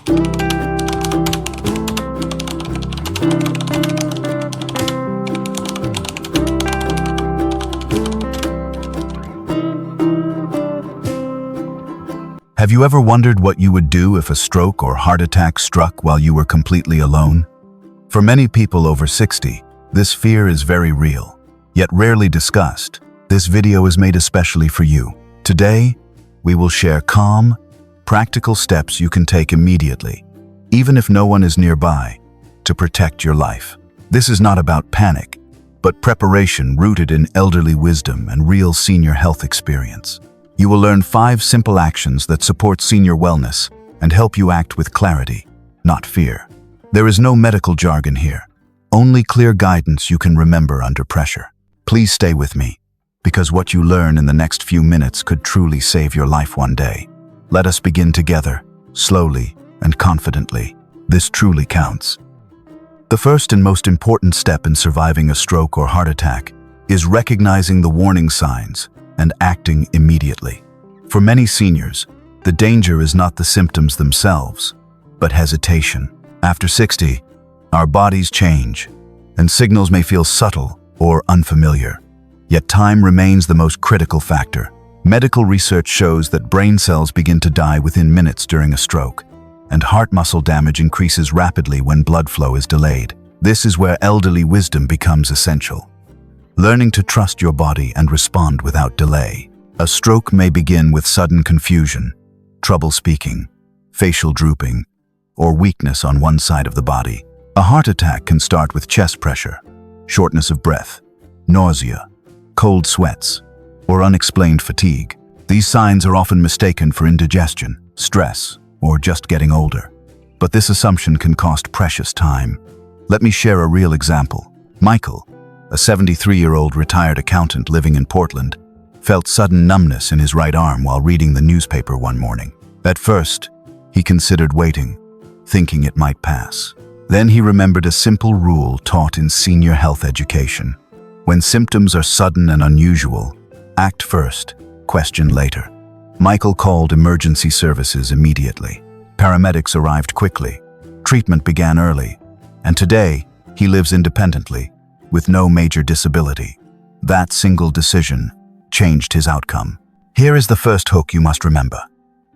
Have you ever wondered what you would do if a stroke or heart attack struck while you were completely alone? For many people over 60, this fear is very real, yet rarely discussed. This video is made especially for you. Today, we will share calm, practical steps you can take immediately, even if no one is nearby, to protect your life. This is not about panic, but preparation rooted in elderly wisdom and real senior health experience. You will learn 5 simple actions that support senior wellness and help you act with clarity, not fear. There is no medical jargon here, only clear guidance you can remember under pressure. Please stay with me, because what you learn in the next few minutes could truly save your life one day. Let us begin together, slowly and confidently. This truly counts. The first and most important step in surviving a stroke or heart attack is recognizing the warning signs and acting immediately. For many seniors, the danger is not the symptoms themselves, but hesitation. After 60, our bodies change, and signals may feel subtle or unfamiliar. Yet time remains the most critical factor. Medical research shows that brain cells begin to die within minutes during a stroke, and heart muscle damage increases rapidly when blood flow is delayed. This is where elderly wisdom becomes essential. Learning to trust your body and respond without delay. A stroke may begin with sudden confusion, trouble speaking, facial drooping, or weakness on one side of the body. A heart attack can start with chest pressure, shortness of breath, nausea, cold sweats, or unexplained fatigue. These signs are often mistaken for indigestion, stress, or just getting older. But this assumption can cost precious time. Let me share a real example. Michael, a 73-year-old retired accountant living in Portland, felt sudden numbness in his right arm while reading the newspaper one morning. At first, he considered waiting, thinking it might pass. Then he remembered a simple rule taught in senior health education. When symptoms are sudden and unusual, act first, question later. Michael called emergency services immediately. Paramedics arrived quickly. Treatment began early, and today he lives independently, with no major disability. That single decision changed his outcome. Here is the first hook you must remember.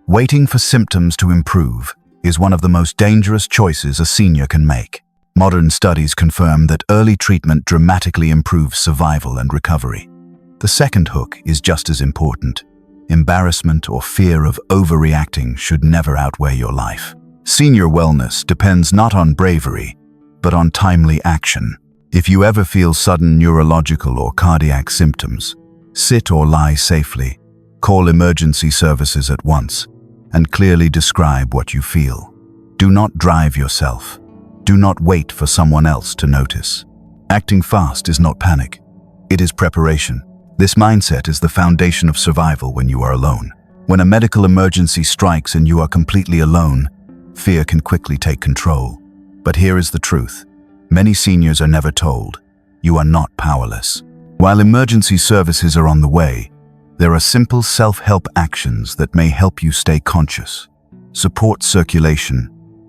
Waiting for symptoms to improve is one of the most dangerous choices a senior can make. Modern studies confirm that early treatment dramatically improves survival and recovery. The second hook is just as important. Embarrassment or fear of overreacting should never outweigh your life. Senior wellness depends not on bravery, but on timely action. If you ever feel sudden neurological or cardiac symptoms, sit or lie safely, call emergency services at once, and clearly describe what you feel. Do not drive yourself. Do not wait for someone else to notice. Acting fast is not panic. It is preparation. This mindset is the foundation of survival when you are alone. When a medical emergency strikes and you are completely alone, fear can quickly take control. But here is the truth. Many seniors are never told, you are not powerless. While emergency services are on the way, there are simple self-help actions that may help you stay conscious, support circulation,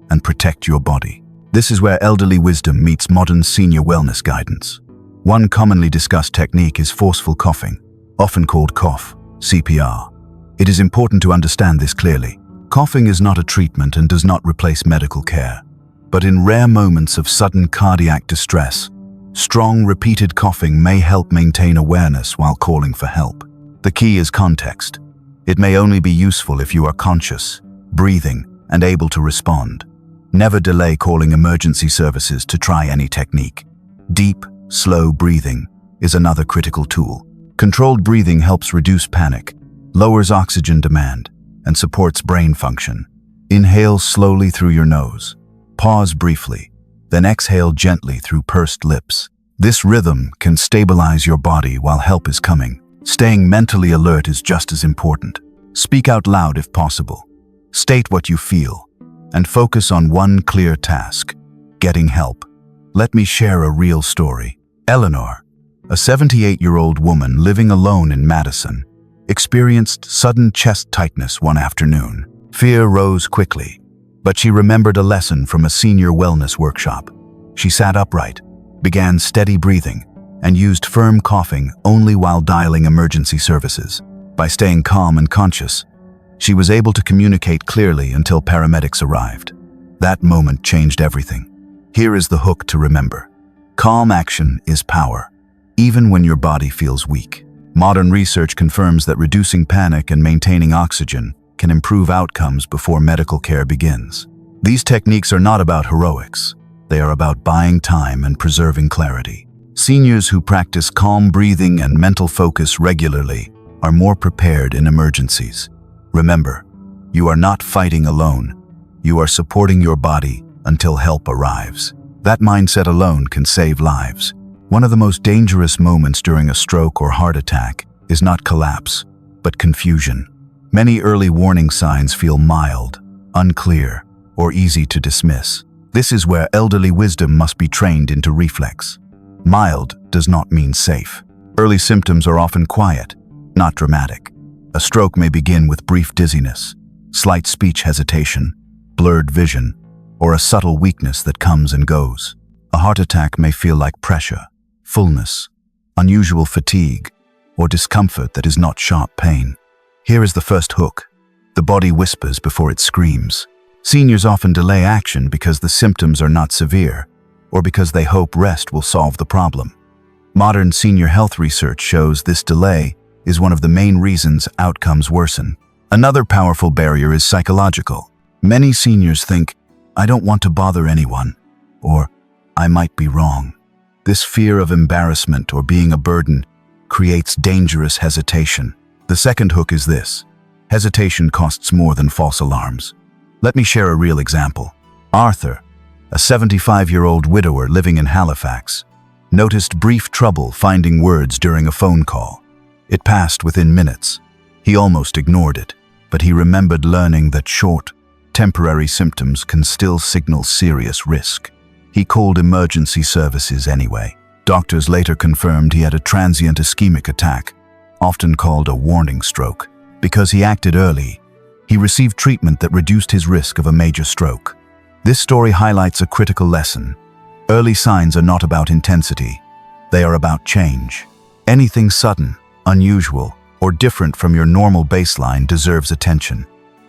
and protect your body. This is where elderly wisdom meets modern senior wellness guidance. One commonly discussed technique is forceful coughing, often called cough, CPR. It is important to understand this clearly. Coughing is not a treatment and does not replace medical care. But in rare moments of sudden cardiac distress, strong repeated coughing may help maintain awareness while calling for help. The key is context. It may only be useful if you are conscious, breathing, and able to respond. Never delay calling emergency services to try any technique. Deep, slow breathing is another critical tool. Controlled breathing helps reduce panic, lowers oxygen demand, and supports brain function. Inhale slowly through your nose. Pause briefly, then exhale gently through pursed lips. This rhythm can stabilize your body while help is coming. Staying mentally alert is just as important. Speak out loud if possible. State what you feel, and focus on one clear task: getting help. Let me share a real story. Eleanor, a 78-year-old woman living alone in Madison, experienced sudden chest tightness one afternoon. Fear rose quickly, But she remembered a lesson from a senior wellness workshop. She sat upright, began steady breathing, and used firm coughing only while dialing emergency services. By staying calm and conscious, she was able to communicate clearly until paramedics arrived. That moment changed everything. Here is the hook to remember. Calm action is power, even when your body feels weak. Modern research confirms that reducing panic and maintaining oxygen can improve outcomes before medical care begins. These techniques are not about heroics. They are about buying time and preserving clarity. Seniors who practice calm breathing and mental focus regularly are more prepared in emergencies. Remember, you are not fighting alone. You are supporting your body until help arrives. That mindset alone can save lives. One of the most dangerous moments during a stroke or heart attack is not collapse, but confusion. Many early warning signs feel mild, unclear, or easy to dismiss. This is where elderly wisdom must be trained into reflex. Mild does not mean safe. Early symptoms are often quiet, not dramatic. A stroke may begin with brief dizziness, slight speech hesitation, blurred vision, or a subtle weakness that comes and goes. A heart attack may feel like pressure, fullness, unusual fatigue, or discomfort that is not sharp pain. Here is the first hook. The body whispers before it screams. Seniors often delay action because the symptoms are not severe, or because they hope rest will solve the problem. Modern senior health research shows this delay is one of the main reasons outcomes worsen. Another powerful barrier is psychological. Many seniors think, "I don't want to bother anyone," or "I might be wrong." This fear of embarrassment or being a burden creates dangerous hesitation. The second hook is this: hesitation costs more than false alarms. Let me share a real example. Arthur, a 75-year-old widower living in Halifax, noticed brief trouble finding words during a phone call. It passed within minutes. He almost ignored it, but he remembered learning that short, temporary symptoms can still signal serious risk. He called emergency services anyway. Doctors later confirmed he had a transient ischemic attack, often called a warning stroke. Because he acted early, he received treatment that reduced his risk of a major stroke. This story highlights a critical lesson. Early signs are not about intensity. They are about change. Anything sudden, unusual, or different from your normal baseline deserves attention.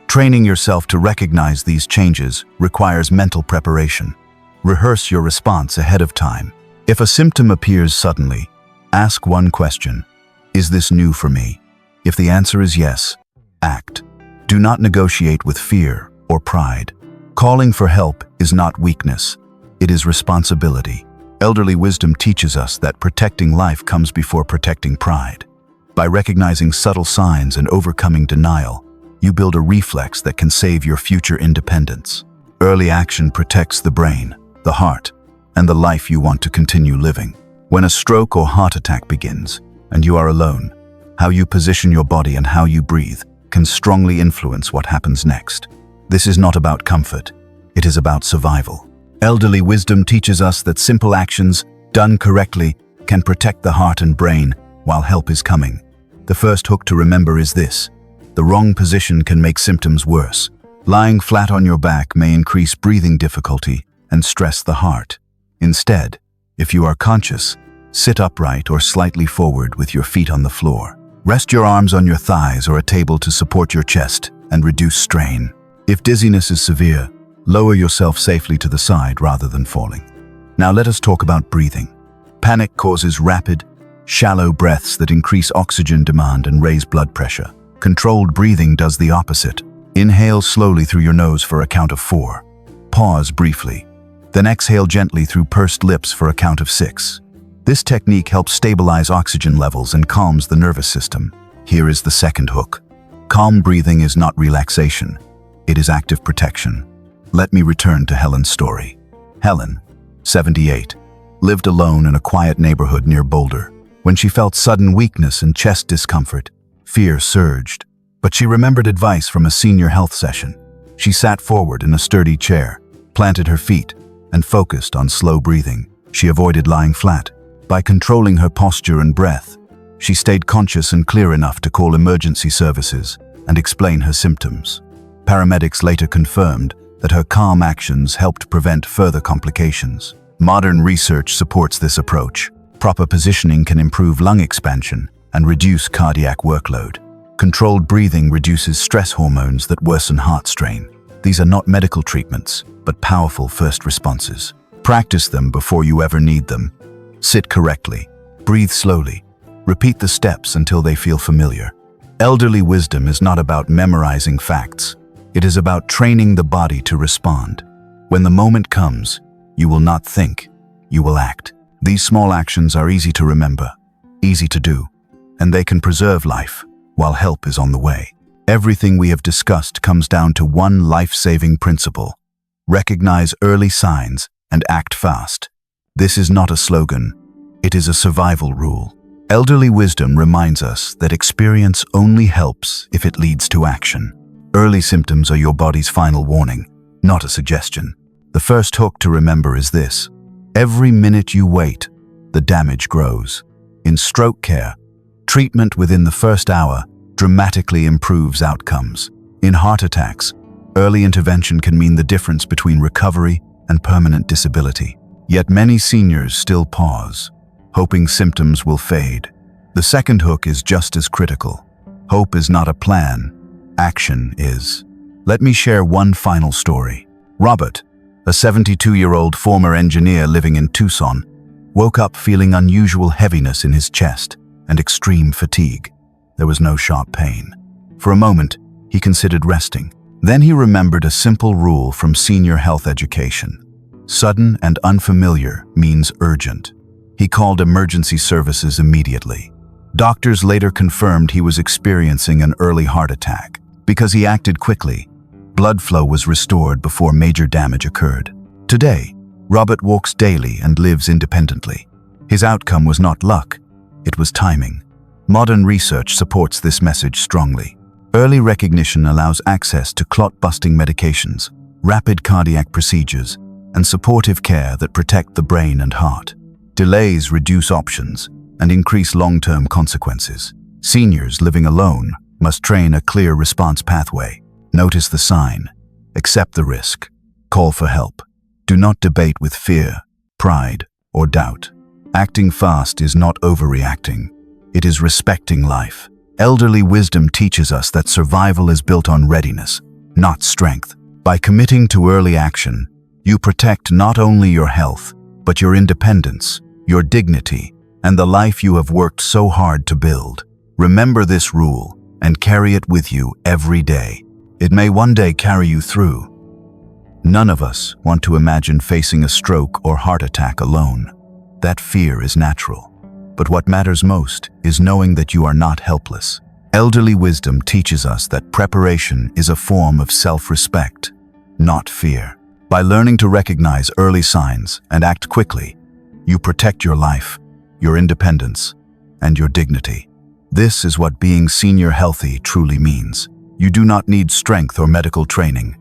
Training yourself to recognize these changes requires mental preparation. Rehearse your response ahead of time. If a symptom appears suddenly, ask one question: is this new for me? If the answer is yes, act. Do not negotiate with fear or pride. Calling for help is not weakness. It is responsibility. Elderly wisdom teaches us that protecting life comes before protecting pride. By recognizing subtle signs and overcoming denial, you build a reflex that can save your future independence. Early action protects the brain, the heart, and the life you want to continue living. When a stroke or heart attack begins, and you are alone, how you position your body and how you breathe can strongly influence what happens next. This is not about comfort. It is about survival. Elderly wisdom teaches us that simple actions, done correctly, can protect the heart and brain while help is coming. The first hook to remember is this: the wrong position can make symptoms worse. Lying flat on your back may increase breathing difficulty and stress the heart. Instead, if you are conscious, sit upright or slightly forward with your feet on the floor. Rest your arms on your thighs or a table to support your chest and reduce strain. If dizziness is severe, lower yourself safely to the side rather than falling. Now let us talk about breathing. Panic causes rapid, shallow breaths that increase oxygen demand and raise blood pressure. Controlled breathing does the opposite. Inhale slowly through your nose for a count of 4. Pause briefly. Then exhale gently through pursed lips for a count of 6. This technique helps stabilize oxygen levels and calms the nervous system. Here is the second hook. Calm breathing is not relaxation. It is active protection. Let me return to Helen's story. Helen, 78, lived alone in a quiet neighborhood near Boulder. When she felt sudden weakness and chest discomfort, fear surged. But she remembered advice from a senior health session. She sat forward in a sturdy chair, planted her feet, and focused on slow breathing. She avoided lying flat. By controlling her posture and breath, she stayed conscious and clear enough to call emergency services and explain her symptoms. Paramedics later confirmed that her calm actions helped prevent further complications. Modern research supports this approach. Proper positioning can improve lung expansion and reduce cardiac workload. Controlled breathing reduces stress hormones that worsen heart strain. These are not medical treatments, but powerful first responses. Practice them before you ever need them. Sit correctly. Breathe slowly. Repeat the steps until they feel familiar. Elderly wisdom is not about memorizing facts. It is about training the body to respond. When the moment comes, you will not think, you will act. These small actions are easy to remember, easy to do, and they can preserve life while help is on the way. Everything we have discussed comes down to one life-saving principle: recognize early signs and act fast. This is not a slogan, it is a survival rule. Elderly wisdom reminds us that experience only helps if it leads to action. Early symptoms are your body's final warning, not a suggestion. The first hook to remember is this: every minute you wait, the damage grows. In stroke care, treatment within the first hour dramatically improves outcomes. In heart attacks, early intervention can mean the difference between recovery and permanent disability. Yet many seniors still pause, hoping symptoms will fade. The second hook is just as critical. Hope is not a plan, action is. Let me share one final story. Robert, a 72-year-old former engineer living in Tucson, woke up feeling unusual heaviness in his chest and extreme fatigue. There was no sharp pain. For a moment, he considered resting. Then he remembered a simple rule from senior health education: sudden and unfamiliar means urgent. He called emergency services immediately. Doctors later confirmed he was experiencing an early heart attack. Because he acted quickly, blood flow was restored before major damage occurred. Today, Robert walks daily and lives independently. His outcome was not luck, it was timing. Modern research supports this message strongly. Early recognition allows access to clot-busting medications, rapid cardiac procedures, and supportive care that protect the brain and heart. Delays reduce options and increase long-term consequences. Seniors living alone must train a clear response pathway. Notice the sign. Accept the risk. Call for help. Do not debate with fear, pride, or doubt. Acting fast is not overreacting. It is respecting life. Elderly wisdom teaches us that survival is built on readiness, not strength. By committing to early action, you protect not only your health, but your independence, your dignity, and the life you have worked so hard to build. Remember this rule and carry it with you every day. It may one day carry you through. None of us want to imagine facing a stroke or heart attack alone. That fear is natural. But what matters most is knowing that you are not helpless. Elderly wisdom teaches us that preparation is a form of self-respect, not fear. By learning to recognize early signs and act quickly, you protect your life, your independence, and your dignity. This is what being senior healthy truly means. You do not need strength or medical training,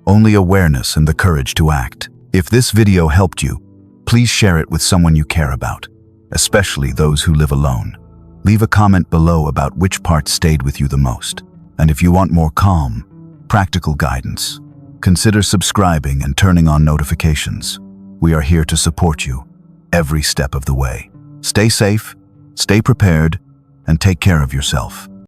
only awareness and the courage to act. If this video helped you, please share it with someone you care about, especially those who live alone. Leave a comment below about which part stayed with you the most. And if you want more calm, practical guidance, consider subscribing and turning on notifications. We are here to support you every step of the way. Stay safe, stay prepared, and take care of yourself.